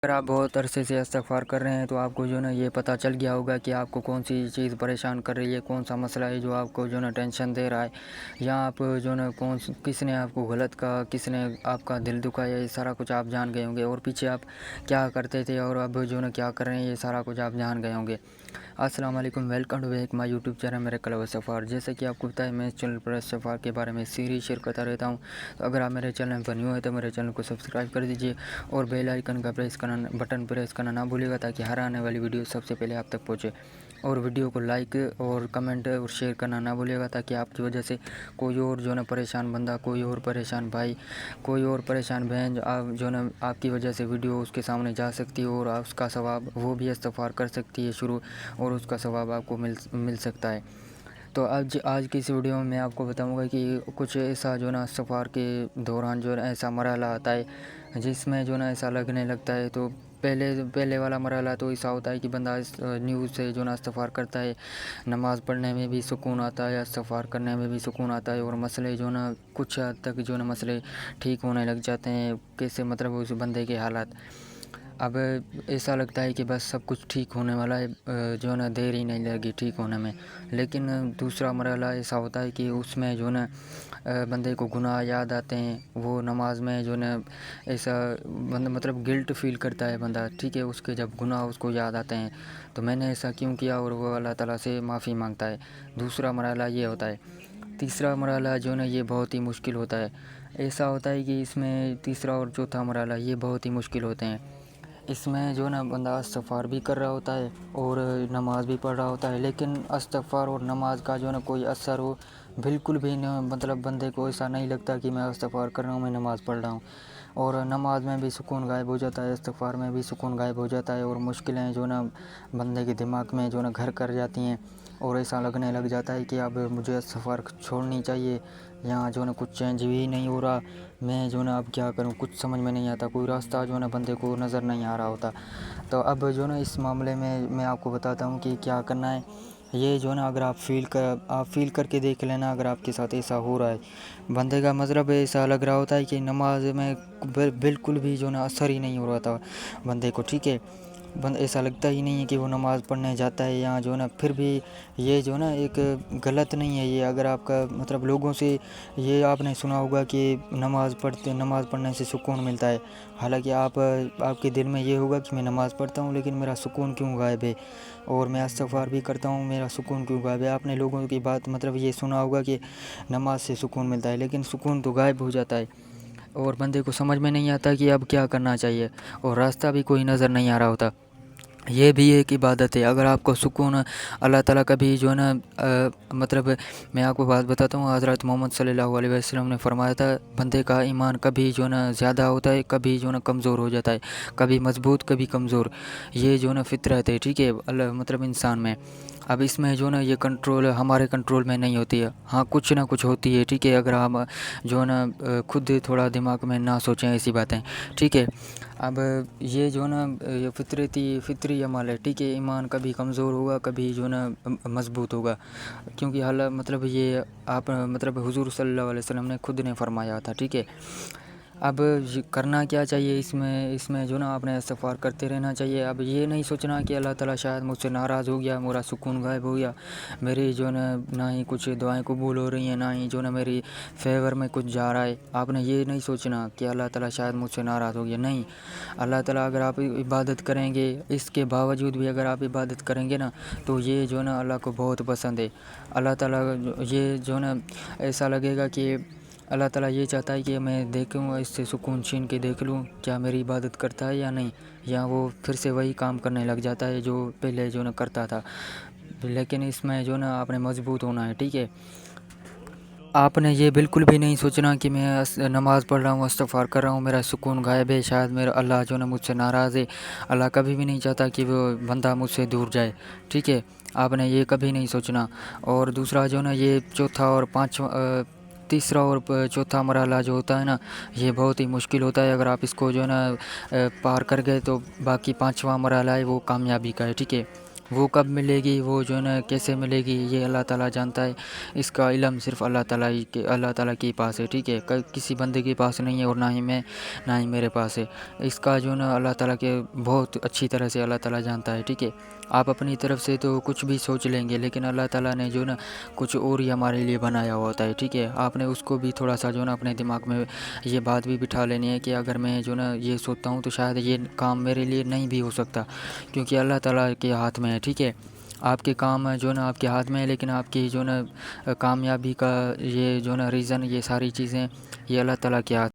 अगर आप बहुत अरसे से इस्तग़फ़ार कर रहे हैं तो आपको जो है ना ये पता चल गया होगा कि आपको कौन सी चीज़ परेशान कर रही है, कौन सा मसला है जो आपको जो है ना टेंशन दे रहा है, या आप जो है ना किसने आपको गलत कहा, किसने आपका दिल दुखाया, ये सारा कुछ आप जान गए होंगे। और पीछे आप क्या करते थे और अब जो है ना क्या कर रहे हैं, ये सारा कुछ आप जान गए होंगे। अस्सलाम वालेकुम, welcome to back my YouTube channel मेरे क्लब इस्तग़फ़ार। जैसे कि आपको पता है मैं इस चैनल पर इस्तग़फ़ार के बारे में सीरीज़ शेयर करता रहता हूँ। तो अगर आप मेरे चैनल पर न्यू है तो मेरे चैनल को सब्सक्राइब कर दीजिए और बेल आइकन का बटन प्रेस करना ना भूलिएगा, ताकि हर आने वाली वीडियो सबसे पहले आप तक पहुँचे। और वीडियो को लाइक और कमेंट और शेयर करना ना भूलिएगा, ताकि आपकी वजह से कोई और जो है ना परेशान बंदा, कोई और परेशान भाई, कोई और परेशान बहन आप जो है ना आपकी वजह से वीडियो उसके सामने जा सकती है और उसका सवाब वो भी इस्तग़फ़ार कर सकती है शुरू, और उसका सवाब आपको मिल सकता है। तो आज की इस वीडियो में मैं आपको बताऊंगा कि कुछ ऐसा जो ना इस्तग़फ़ार के दौरान जो है ऐसा मरहला आता है जिसमें जो ना ऐसा लगने लगता है। तो पहले वाला मरहला तो ऐसा होता है कि बंदा इस न्यूज़ से जो ना इस्तग़फ़ार करता है, नमाज़ पढ़ने में भी सुकून आता है, इस्तग़फ़ार करने में भी सुकून आता है, और मसले जो ना कुछ हद तक जो ना मसले ठीक होने लग जाते हैं। कैसे मतलब उस बंदे के हालात, अब ऐसा लगता है कि बस सब कुछ ठीक होने वाला है, जो ना देर ही नहीं लगी ठीक होने में। लेकिन दूसरा मरहला ऐसा होता है कि उसमें जो ना बंदे को गुनाह याद आते हैं। वो नमाज में जो ना ऐसा बंदा मतलब गिल्ट फील करता है बंदा, ठीक है, उसके जब गुनाह उसको याद आते हैं तो मैंने ऐसा क्यों किया, और वो अल्लाह ताला से माफ़ी मांगता है। दूसरा मरहला ये होता है। तीसरा मरहला जो ना ये बहुत ही मुश्किल होता है। ऐसा होता है कि इसमें तीसरा और चौथा मरहला ये बहुत ही मुश्किल होते हैं। इसमें जो ना बंदा इस्तग़फ़ार भी कर रहा होता है और नमाज़ भी पढ़ रहा होता है, लेकिन इस्तग़फ़ार और नमाज का जो ना कोई असर हो बिल्कुल भी न, मतलब बंदे को ऐसा नहीं लगता कि मैं इस्तग़फ़ार कर रहा हूँ, मैं नमाज़ पढ़ रहा हूँ। और नमाज में भी सुकून गायब हो जाता है, इस्तग़फ़ार में भी सुकून गायब हो जाता है, और मुश्किलें जो ना बंदे के दिमाग में जो ना घर कर जाती हैं, और ऐसा लगने लग जाता है कि अब मुझे इस्तग़फ़ार छोड़नी चाहिए। यहाँ जो ना कुछ चेंज भी नहीं हो रहा, मैं जो ना अब क्या करूँ, कुछ समझ में नहीं आता, कोई रास्ता जो ना बंदे को नज़र नहीं आ रहा होता। तो अब जो ना इस मामले में मैं आपको बताता हूँ कि क्या करना है। ये जो ना अगर आप फ़ील करके देख लेना, अगर आपके साथ ऐसा हो रहा है, बंदे का मतलब ऐसा लग रहा होता है कि नमाज में बिल्कुल भी जो ना असर ही नहीं हो रहा था बंदे को, ठीक है। ऐसा लगता ही नहीं है कि वो नमाज़ पढ़ने जाता है यहाँ जो ना, फिर भी ये जो ना एक गलत नहीं है ये। अगर आपका मतलब लोगों से ये आपने सुना होगा कि नमाज़ पढ़ने से सुकून मिलता है। हालांकि आपके दिल में ये होगा कि मैं नमाज़ पढ़ता हूँ लेकिन मेरा सुकून क्यों गायब है, और मैं इस्तग़फ़ार भी करता हूँ, मेरा सुकून क्यों गायब है। आपने लोगों की बात मतलब ये सुना होगा कि नमाज से सुकून मिलता है, लेकिन सुकून तो गायब हो जाता है, और बंदे को समझ में नहीं आता कि अब क्या करना चाहिए, और रास्ता भी कोई नज़र नहीं आ रहा होता। ये भी एक इबादत है। अगर आपको सुकून अल्लाह ताला कभी जो है ना मतलब मैं आपको बात बताता हूँ, हज़रत मोहम्मद सल्लल्लाहु अलैहि वसल्लम ने फरमाया था, बंदे का ईमान कभी जो है ना ज़्यादा होता है, कभी जो है ना कमज़ोर हो जाता है, कभी मजबूत कभी कमज़ोर। ये जो है ना फितरत है, ठीक है, अल्लाह मतलब इंसान में। अब इसमें जो ना ये कंट्रोल हमारे कंट्रोल में नहीं होती है, हाँ कुछ ना कुछ होती है, ठीक है, अगर हम जो है ना खुद थोड़ा दिमाग में ना सोचें ऐसी बातें, ठीक है। अब ये जो ना ये फितरी अमल है, ठीक है। ईमान कभी कमज़ोर होगा, कभी जो ना मज़बूत होगा, क्योंकि हाल मतलब ये आप मतलब हुज़ूर सल्लल्लाहु अलैहि वसल्लम ने खुद ने फरमाया था, ठीक है। अब करना क्या चाहिए इसमें जो ना आपने इस्तग़फ़ार करते रहना चाहिए। अब ये नहीं सोचना कि अल्लाह ताला शायद मुझसे नाराज़ हो गया, मेरा सुकून गायब हो गया, मेरी जो ना ही कुछ दुआएं कबूल हो रही हैं, ना ही जो ना मेरी फेवर में कुछ जा रहा है। आपने ये नहीं सोचना कि अल्लाह ताला शायद मुझसे नाराज़ हो गया, नहीं। अल्लाह ताला अगर आप इबादत करेंगे, इसके बावजूद भी अगर आप इबादत करेंगे ना, तो ये जो ना अल्लाह को बहुत पसंद है। अल्लाह ताला ये जो ना ऐसा लगेगा कि अल्लाह ताला ये चाहता है कि मैं देखूँ, इससे सुकून छीन के देख लूँ क्या मेरी इबादत करता है या नहीं, या वो फिर से वही काम करने लग जाता है जो पहले जो ना करता था। लेकिन इसमें जो ना आपने मजबूत होना है, ठीक है। आपने ये बिल्कुल भी नहीं सोचना कि मैं नमाज़ पढ़ रहा हूँ, इस्तग़फ़ार कर रहा हूँ, मेरा सुकून गायब है, शायद मेरा अल्लाह जो ना मुझसे नाराज़ है। अल्लाह कभी भी नहीं चाहता कि वो बंदा मुझसे दूर जाए, ठीक है। आपने ये कभी नहीं सोचना। और दूसरा जो ना ये तीसरा और चौथा मरहला जो होता है ना, ये बहुत ही मुश्किल होता है। अगर आप इसको जो है ना पार कर गए तो बाकी पाँचवा मरहला है वो कामयाबी का है, ठीक है। وہ کب ملے گی، وہ جو ہے نا کیسے ملے گی، یہ اللہ تعالیٰ جانتا ہے۔ اس کا علم صرف اللہ تعالیٰ کے پاس ہے، ٹھیک ہے، کسی بندے کے پاس نہیں ہے، اور نہ ہی میرے پاس ہے۔ اس کا جو ہے نا اللہ تعالیٰ کے بہت اچھی طرح سے اللہ تعالیٰ جانتا ہے، ٹھیک ہے۔ آپ اپنی طرف سے تو کچھ بھی سوچ لیں گے، لیکن اللہ تعالیٰ نے جو ہے نا کچھ اور ہی ہمارے لیے بنایا ہوتا ہے، ٹھیک ہے۔ آپ نے اس کو بھی تھوڑا سا جو ہے نا اپنے دماغ میں یہ بات بھی بٹھا لینی ہے کہ اگر میں جو ہے نا یہ سوچتا ہوں تو شاید یہ کام میرے لیے نہیں بھی ہو سکتا، کیونکہ اللہ تعالیٰ کے ہاتھ میں ہے، ٹھیک ہے۔ آپ کے کام جو ہے نا آپ کے ہاتھ میں ہے، لیکن آپ کی جو ہے نا کامیابی کا یہ جو ہے نا ریزن، یہ ساری چیزیں یہ اللہ تعالیٰ کے ہاتھ